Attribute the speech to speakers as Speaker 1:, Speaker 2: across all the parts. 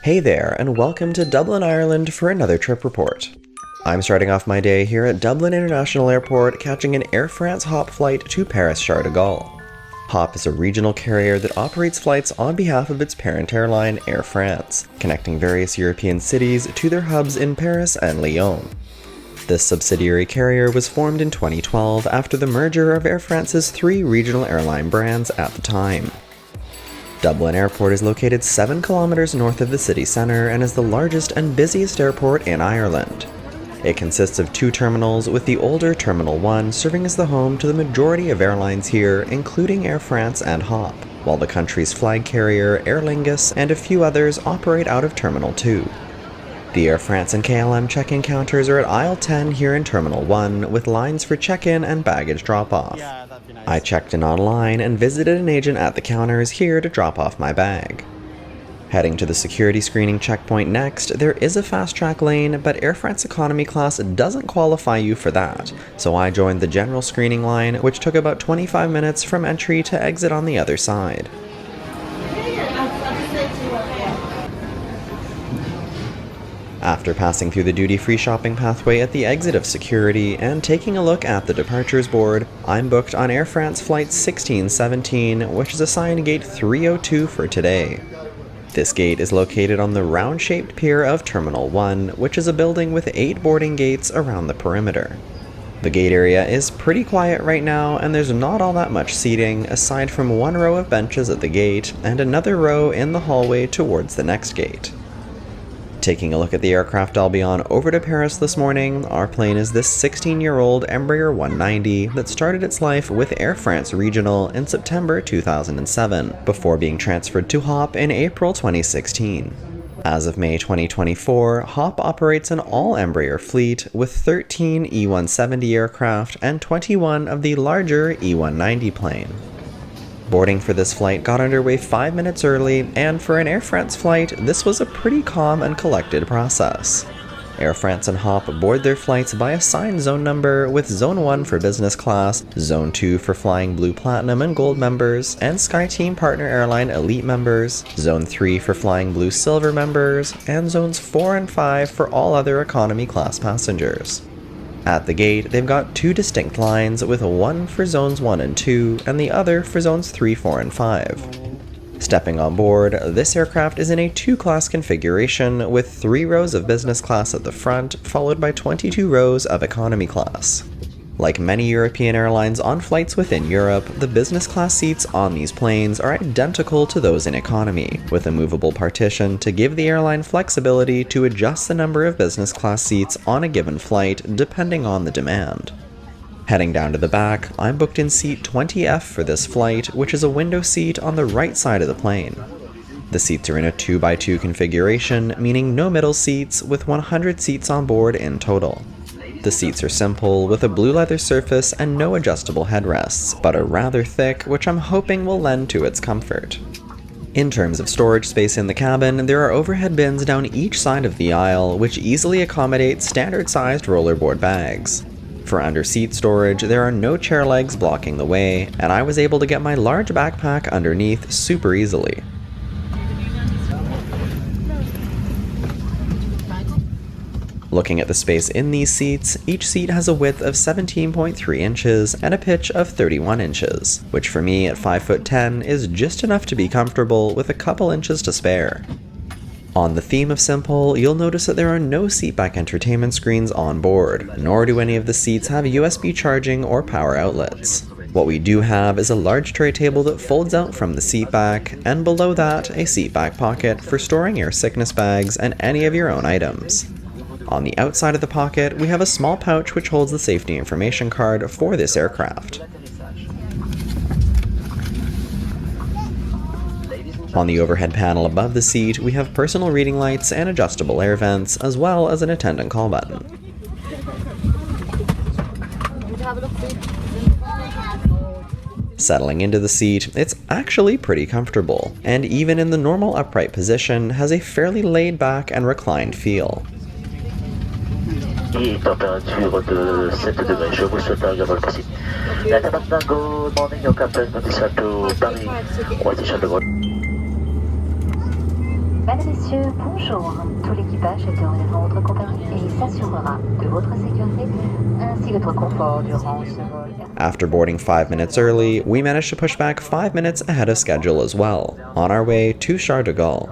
Speaker 1: Hey there, and welcome to Dublin, Ireland for another trip report. I'm starting off my day here at Dublin International Airport catching an Air France Hop flight to Paris Charles de Gaulle. Hop is a regional carrier that operates flights on behalf of its parent airline, Air France, connecting various European cities to their hubs in Paris and Lyon. This subsidiary carrier was formed in 2012 after the merger of Air France's three regional airline brands at the time. Dublin Airport is located 7 kilometers north of the city centre and is the largest and busiest airport in Ireland. It consists of 2 terminals, with the older Terminal 1 serving as the home to the majority of airlines here, including Air France and Hop, while the country's flag carrier, Aer Lingus, and a few others operate out of Terminal 2. The Air France and KLM check-in counters are at aisle 10 here in Terminal 1, with lines for check-in and baggage drop-off. I checked in online and visited an agent at the counters here to drop off my bag. Heading to the security screening checkpoint next, there is a fast-track lane, but Air France Economy Class doesn't qualify you for that, so I joined the general screening line, which took about 25 minutes from entry to exit on the other side. After passing through the duty-free shopping pathway at the exit of security and taking a look at the departures board, I'm booked on Air France Flight 1617, which is assigned gate 302 for today. This gate is located on the round-shaped pier of Terminal 1, which is a building with 8 boarding gates around the perimeter. The gate area is pretty quiet right now, and there's not all that much seating, aside from 1 row of benches at the gate and another row in the hallway towards the next gate. Taking a look at the aircraft I'll be on over to Paris this morning, our plane is this 16-year-old Embraer 190 that started its life with Air France Regional in September 2007, before being transferred to Hop in April 2016. As of May 2024, Hop operates an all-Embraer fleet with 13 E170 aircraft and 21 of the larger E190 plane. Boarding for this flight got underway 5 minutes early, and for an Air France flight, this was a pretty calm and collected process. Air France and Hop board their flights by assigned zone number, with Zone 1 for business class, Zone 2 for flying Blue Platinum and Gold members, and SkyTeam Partner Airline Elite members, Zone 3 for flying Blue Silver members, and Zones 4 and 5 for all other economy class passengers. At the gate, they've got 2 distinct lines, with one for Zones 1 and 2, and the other for Zones 3, 4, and 5. Stepping on board, this aircraft is in a 2-class configuration, with 3 rows of business class at the front, followed by 22 rows of economy class. Like many European airlines on flights within Europe, the business class seats on these planes are identical to those in economy, with a movable partition to give the airline flexibility to adjust the number of business class seats on a given flight depending on the demand. Heading down to the back, I'm booked in seat 20F for this flight, which is a window seat on the right side of the plane. The seats are in a 2x2 configuration, meaning no middle seats, with 100 seats on board in total. The seats are simple, with a blue leather surface and no adjustable headrests, but are rather thick, which I'm hoping will lend to its comfort. In terms of storage space in the cabin, there are overhead bins down each side of the aisle, which easily accommodate standard-sized rollerboard bags. For under-seat storage, there are no chair legs blocking the way, and I was able to get my large backpack underneath super easily. Looking at the space in these seats, each seat has a width of 17.3 inches and a pitch of 31 inches, which for me at 5'10" is just enough to be comfortable with a couple inches to spare. On the theme of simple, you'll notice that there are no seatback entertainment screens on board, nor do any of the seats have USB charging or power outlets. What we do have is a large tray table that folds out from the seatback, and below that, a seatback pocket for storing your sickness bags and any of your own items. On the outside of the pocket, we have a small pouch which holds the safety information card for this aircraft. On the overhead panel above the seat, we have personal reading lights and adjustable air vents, as well as an attendant call button. Settling into the seat, it's actually pretty comfortable, and even in the normal upright position, has a fairly laid-back and reclined feel.
Speaker 2: Température de 7 degrés. Je vous souhaite un agréable passage. Good morning, your captain, notice to Paris, Roissy Charles de Gaulle.
Speaker 3: Mesdames et messieurs, bonjour. Tout l'équipage est heureux d'être en votre compagnie et s'assurera de votre sécurité ainsi que votre confort durant ce vol.
Speaker 1: After boarding 5 minutes early, we managed to push back 5 minutes ahead of schedule as well, on our way to Charles de Gaulle.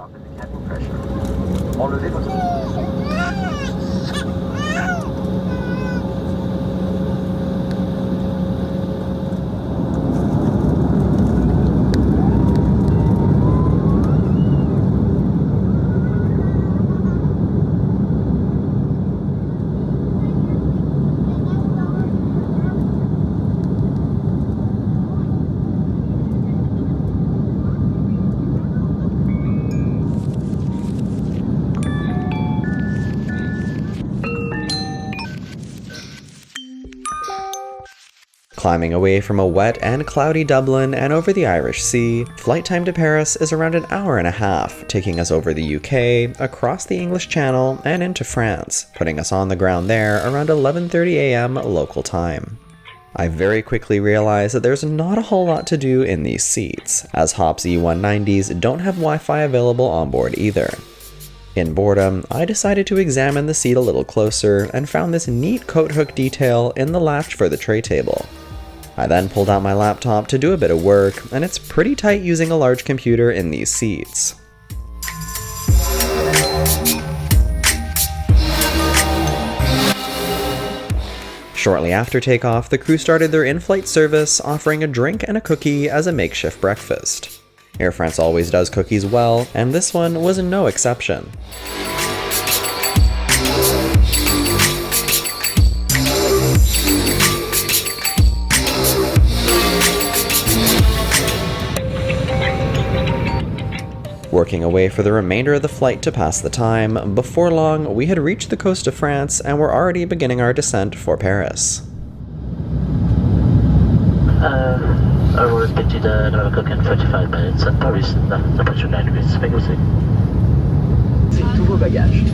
Speaker 1: Climbing away from a wet and cloudy Dublin and over the Irish Sea, flight time to Paris is around an hour and a half, taking us over the UK, across the English Channel, and into France, putting us on the ground there around 11:30 a.m. local time. I very quickly realized that there's not a whole lot to do in these seats, as Hop's E190s don't have Wi-Fi available on board either. In boredom, I decided to examine the seat a little closer and found this neat coat hook detail in the latch for the tray table. I then pulled out my laptop to do a bit of work, and it's pretty tight using a large computer in these seats. Shortly after takeoff, the crew started their in-flight service, offering a drink and a cookie as a makeshift breakfast. Air France always does cookies well, and this one was no exception. Working away for the remainder of the flight to pass the time, before long we had reached the coast of France and were already beginning our descent for Paris.
Speaker 2: I will expected 9 o'clock and 45 minutes at Paris, temperature 9 degrees. Thank you.
Speaker 4: C'est tous vos bagages.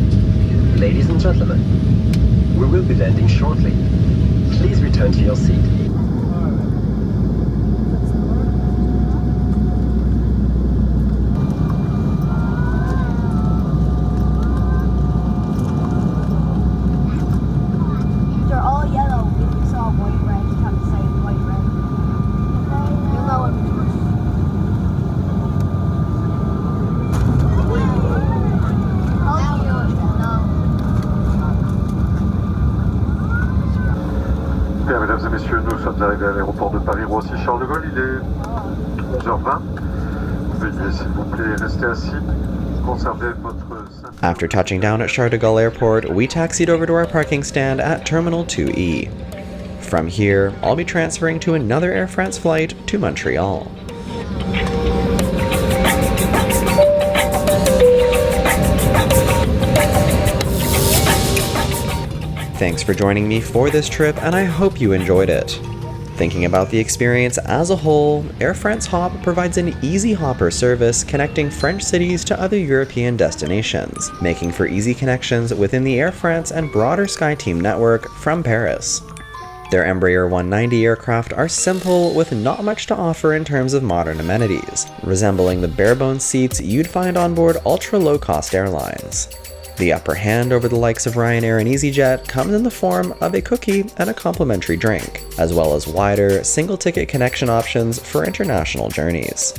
Speaker 4: Ladies and gentlemen, we will be landing shortly. Please return to your seat.
Speaker 5: They're all yellow. If you saw white, red, you have to say white, red. You'll know what it is.
Speaker 6: Bien, mesdames et messieurs, nous sommes arrivés à l'aéroport de Paris-Roissy-Charles de Gaulle. Il est 11h20. Veuillez, s'il vous plaît, rester assis. Conservez votre ceinture.
Speaker 1: After touching down at Charles de Gaulle Airport, we taxied over to our parking stand at Terminal 2E. From here, I'll be transferring to another Air France flight to Montreal. Thanks for joining me for this trip, and I hope you enjoyed it. Thinking about the experience as a whole, Air France Hop provides an easy hopper service connecting French cities to other European destinations, making for easy connections within the Air France and broader SkyTeam network from Paris. Their Embraer 190 aircraft are simple with not much to offer in terms of modern amenities, resembling the bare-bones seats you'd find on board ultra-low-cost airlines. The upper hand over the likes of Ryanair and EasyJet comes in the form of a cookie and a complimentary drink, as well as wider, single-ticket connection options for international journeys.